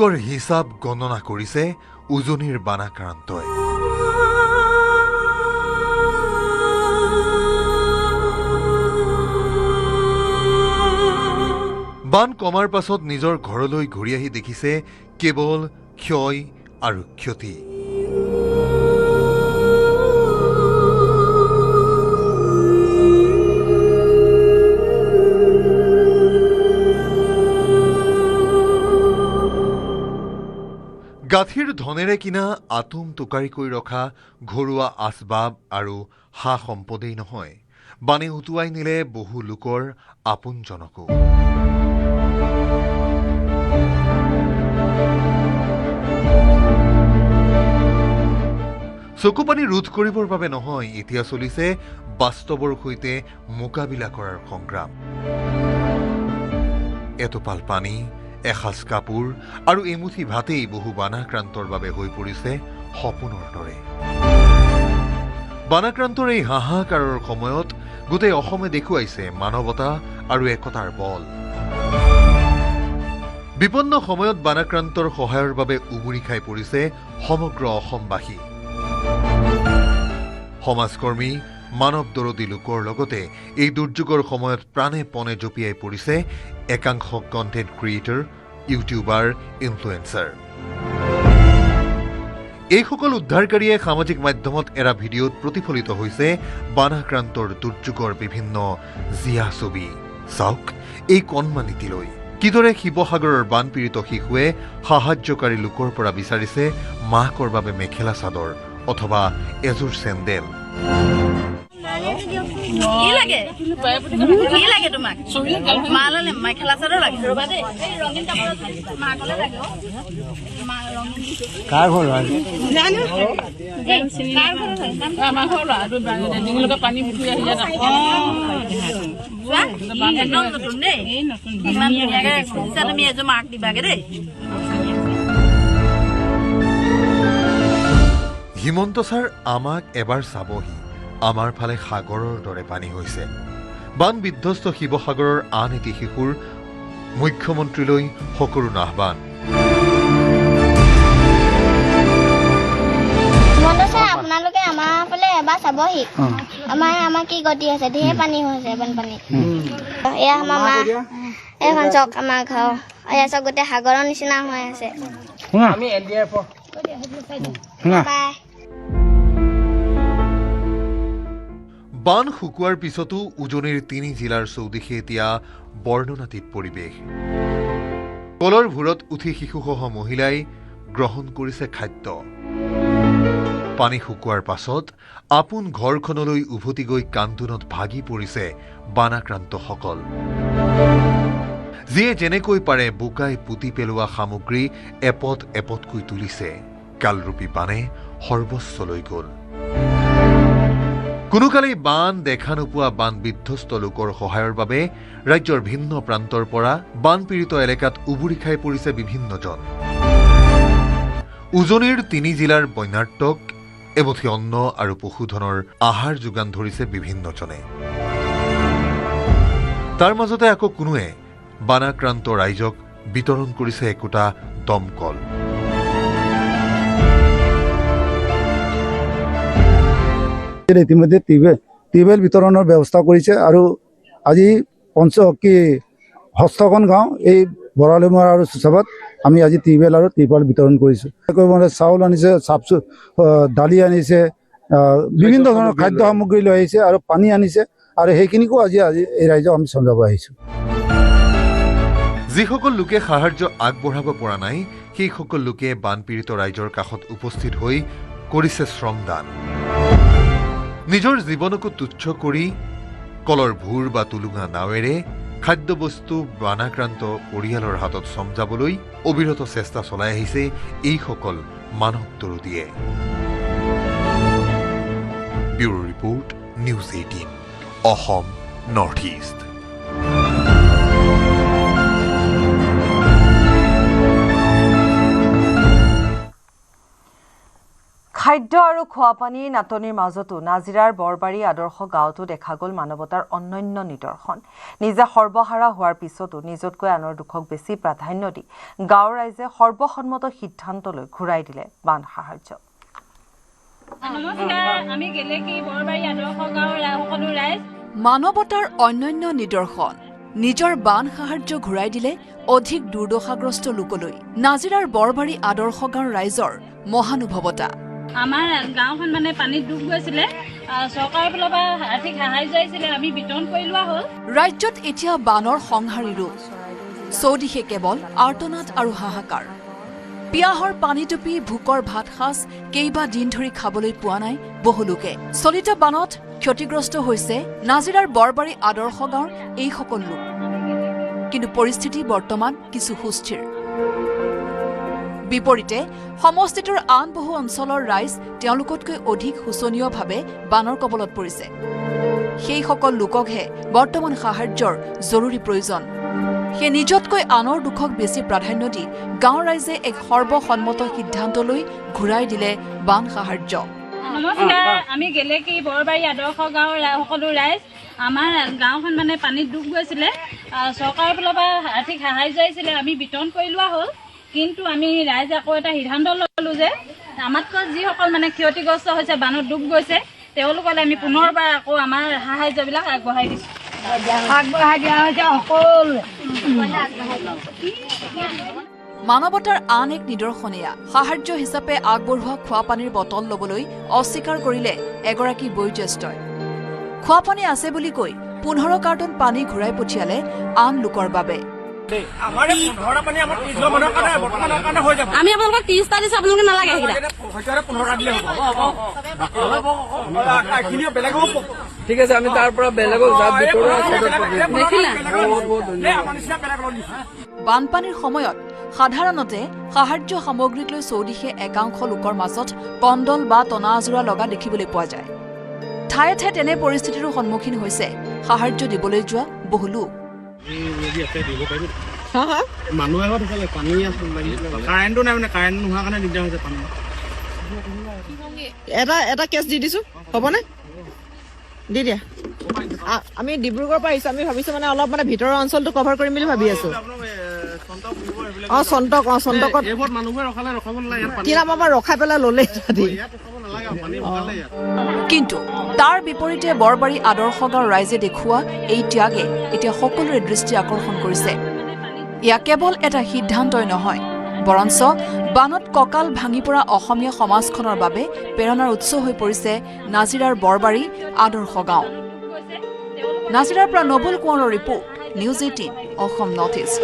দুৰ্যোগৰ হিচাপ গণনা কৰিছে উজনিৰ বানাক্ৰান্তই। বান কমাৰ পাছত নিজৰ ঘৰলৈ ঘূৰি আহি দেখিছে কেৱল ক্ষয় আৰু ক্ষতি। গাঁঠিৰ ধনেৰে কিনা আতুম টোকাৰিকৈ ৰখা ঘৰুৱা আচবাব আৰু সা সম্পদেই নহয়, বানে উটুৱাই নিলে বহু লোকৰ আপোনজনকো। চকুপানী ৰোধ কৰিবৰ বাবে নহয়, এতিয়া চলিছে বাস্তৱৰ সৈতে মোকাবিলা কৰাৰ সংগ্ৰাম। এটোপাল পানী, এসাঁজ কাপোৰ আৰু এমুঠি ভাতেই বহু বানাক্ৰান্তৰ বাবে হৈ পৰিছে সপোনৰ দৰে। বানাক্ৰান্তৰ এই হাহাকাৰৰ সময়ত গোটেই অসমে দেখুৱাইছে মানৱতা আৰু একতাৰ বল। বিপন্ন সময়ত বানাক্ৰান্তৰ সহায়ৰ বাবে উমুৰি খাই পৰিছে সমগ্ৰ অসমবাসী। সমাজকৰ্মী, মানৱ দৰদী লোকৰ লগতে এই দুৰ্যোগৰ সময়ত প্ৰাণে পণে জঁপিয়াই পৰিছে একাংশ কণ্টেণ্ট ক্ৰিয়েটৰ, ইউটিউবাৰ, ইনফ্লুৱেঞ্চাৰ। এইসকল উদ্ধাৰকাৰীয়ে সামাজিক মাধ্যমত এৰা ভিডিঅ'ত প্ৰতিফলিত হৈছে বানাক্ৰান্তৰ দুৰ্যোগৰ বিভিন্ন জীয়া ছবি। চাওক এই কণমানিটিলৈ কিদৰে শিৱসাগৰৰ বানপীড়িত শিশুৱে সাহায্যকাৰী লোকৰ পৰা বিচাৰিছে মাকৰ বাবে মেখেলা চাদৰ অথবা এযোৰ চেণ্ডেল। হিমন্ত ছাৰ আমাক এবাৰ চাবহি, আমাৰ ফালে সাগৰৰ দৰে পানী হৈছে। বান বিধ্বস্ত শিৱসাগৰৰ আন এটি শিশুৰ মুখ্যমন্ত্ৰীলৈ সকৰুণ আহ্বান। আপোনালোকে আমাৰ ফালে এবাৰ চাবহি, আমাৰ কি গতি হৈছে, ঢেৰ পানী হৈছে, বানপানী। এয়া আমাৰ মা, এইখন চাওক আমাৰ ঘৰ, এয়া চাওক গোটেই সাগৰৰ নিচিনা হৈ আছে। বান শুকোৱাৰ পিছতো উজনিৰ ৩ জিলাৰ চৌদিশে এতিয়া বৰ্ণনাতীত পৰিৱেশ। কলৰ ভূৰত উঠি শিশুসহ মহিলাই গ্ৰহণ কৰিছে খাদ্য। পানী শুকোৱাৰ পাছত আপোন ঘৰখনলৈ উভতি গৈ কান্দোনত ভাগি পৰিছে বানাক্ৰান্তসকল। যিয়ে যেনেকৈ পাৰে বোকাই পুতি পেলোৱা সামগ্ৰী এপদ এপদকৈ তুলিছে। কালৰূপী বানে সৰ্বস্ব লৈ গ'ল। কোনোকালেই বান দেখা নোপোৱা বান বিধ্বস্ত লোকৰ সহায়ৰ বাবে ৰাজ্যৰ ভিন্ন প্ৰান্তৰ পৰা বানপীড়িত এলেকাত উবুৰি খাই পৰিছে বিভিন্নজন। উজনিৰ ৩ জিলাৰ বন্যাৰ্তক এমুঠি অন্ন আৰু পশুধনৰ আহাৰ যোগান ধৰিছে বিভিন্নজনে। তাৰ মাজতে আকৌ কোনোৱে বানাক্ৰান্ত ৰাইজক বিতৰণ কৰিছে একোটা দমকল। ইতিমধ্যে টিউবৱেল বিতৰণৰ ব্যৱস্থা কৰিছে আৰু আজি হস্তকণ গাঁও এই বৰালিমৰা আৰু চুচাবাত আমি আজি টিউবৱেল আৰু ত্ৰিপাল বিতৰণ কৰিছোঁ। চাউল আনিছে, দালি আনিছে, বিভিন্ন ধৰণৰ খাদ্য সামগ্ৰী লৈ আহিছে আৰু পানী আনিছে আৰু সেইখিনিকো আজি এই ৰাইজক আমি চঞ্জাব আহিছোঁ। যিসকল লোকে সাহায্য আগবঢ়াব পৰা নাই, সেইসকল লোকে বানপীড়িত ৰাইজৰ কাষত উপস্থিত হৈ কৰিছে শ্ৰমদান। নিজৰ জীৱনকো তুচ্ছ কৰি কলৰ ভূৰ বা টুলুঙা নাৱেৰে খাদ্যবস্তু বানাক্ৰান্ত পৰিয়ালৰ হাতত চমজাবলৈ অবিৰত চেষ্টা চলাই আহিছে এইসকল মানৱ দৰদীয়ে। Bureau report, news 18, Assam, north east. খাদ্য আৰু খোৱাপানীৰ নাটনিৰ মাজতো নাজিৰাৰ বৰবাৰী আদৰ্শ গাঁৱতো দেখা গ'ল মানৱতাৰ অনন্য নিদৰ্শন। নিজে সৰ্বহাৰা হোৱাৰ পিছতো নিজতকৈ আনৰ দুখক বেছি প্ৰাধান্য দি গাঁৱৰ ৰাইজে সৰ্বসন্মত সিদ্ধান্ত লৈ ঘূৰাই দিলে বান সাহায্য। মানৱতাৰ অনন্য নিদৰ্শন নিজৰ বান সাহায্য ঘূৰাই দিলে অধিক দুৰ্দশাগ্ৰস্ত লোকলৈ। নাজিৰাৰ বৰবাৰী আদৰ্শ গাঁৱৰ ৰাইজৰ মহানুভৱতা। আমাৰ গাঁওখন মানে পানীত ডুব গৈছিলে, চৰকাৰৰ ফালৰ পৰা আৰ্থিক সাহায্য আহিছিলে, আমি বিতৰণ কৰি লোৱা হ'ল। ৰাজ্যত এতিয়া বানৰ সংহাৰী ৰূপ। চৌদিশে কেৱল আৰ্তনাদ আৰু হাহাকাৰ। পিয়াহৰ পানী টুপি ভোকৰ ভাত সাজ কেইবা দিন ধৰি খাবলৈ পোৱা নাই বহু লোকে। চলিত বানত ক্ষতিগ্ৰস্ত হৈছে নাজিৰাৰ বৰবাৰী আদৰ্শ গাঁৱৰ এইসকল লোক। কিন্তু পৰিস্থিতি বৰ্তমান কিছু সুস্থিৰ। বিপৰীতে সমষ্টিটোৰ আন বহু অঞ্চলৰ ৰাইজ তেওঁলোকতকৈ অধিক শোচনীয়ভাৱে বানৰ কবলত পৰিছে। সেইসকল লোককহে বৰ্তমান সাহায্যৰ জৰুৰী প্ৰয়োজন। সেই নিজতকৈ আনৰ দুখক বেছি প্ৰাধান্য দি গাঁৱৰ ৰাইজে এক সৰ্বসন্মত সিদ্ধান্ত লৈ ঘূৰাই দিলে বান সাহায্য। নমস্কাৰ, আমি গেলেকী বৰবাৰী আদৰ্শ গাঁৱৰ সকলো ৰাইজ। আমাৰ গাঁওখন মানে পানীত ডুব গৈছিলে, চৰকাৰৰ ফালৰ পৰা আৰ্থিক সাহায্য আহিছিলে, আমি বিতৰণ কৰি লোৱা হ'ল। কিন্তু আমি ৰাইজে আকৌ এটা সিদ্ধান্ত ল'লোঁ যে আমাতকৈ যিসকল মানে ক্ষতিগ্ৰস্ত হৈছে, বানত ডুব গৈছে, তেওঁলোকলৈ আমি পুনৰবাৰ আকৌ আমাৰ সাহায্যবিলাক আগবঢ়াই দিছোঁ। মানৱতাৰ আন এক নিদৰ্শনীয়া সাহায্য হিচাপে আগবঢ়োৱা খোৱাপানীৰ বটল ল'বলৈ অস্বীকাৰ কৰিলে এগৰাকী বয়োজ্যেষ্ঠই। খোৱাপানী আছে বুলি কৈ 15 কাৰ্টন পানী ঘূৰাই পঠিয়ালে আন লোকৰ বাবে। আমি আপোনালোকক 30টা দিছোঁ, আপোনালোকে নালাগে ঠিক আছে, আমি তাৰ পৰা বেলেগক বানপানীৰ সময়ত সাধাৰণতে সাহায্য সামগ্ৰীক লৈ চৌদিশে একাংশ লোকৰ মাজত কণ্ডল বা টনা আজোৰা লগা দেখিবলৈ পোৱা যায়। ঠায়ে ঠায়ে তেনে পৰিস্থিতিৰো সন্মুখীন হৈছে সাহায্য দিবলৈ যোৱা বহু লোক। মানুহ আগত পানী কাৰেণ্টটো নাই, মানে কাৰেণ্ট নোহোৱাৰ কাৰণে দিগদাৰ হৈছে পানী। এটা কেছ দি দিছো, হ'বনে? দি দিয়া। আমি ডিব্ৰুগড়ৰ পৰা আহিছো, আমি ভাবিছো মানে অলপ মানে ভিতৰৰ অঞ্চলটো কভাৰ কৰিম বুলি ভাবি আছো। চন্তকত কি নাম আমাৰ ৰখাই পেলাই ললে। কিন্তু তাৰ বিপৰীতে বৰবাৰী আদৰ্শ গাঁৱৰ ৰাইজে দেখুওৱা এই ত্যাগে এতিয়া সকলোৰে দৃষ্টি আকৰ্ষণ কৰিছে। এয়া কেৱল এটা সিদ্ধান্তই নহয়, বৰঞ্চ বানত কঁকাল ভাঙি পৰা অসমীয়া সমাজখনৰ বাবে প্ৰেৰণাৰ উৎস হৈ পৰিছে নাজিৰাৰ বৰবাৰী আদৰ্শ গাঁও। নাজিৰাৰ পৰা নবুল কোঁৱৰৰ report, news 18 Assam north east.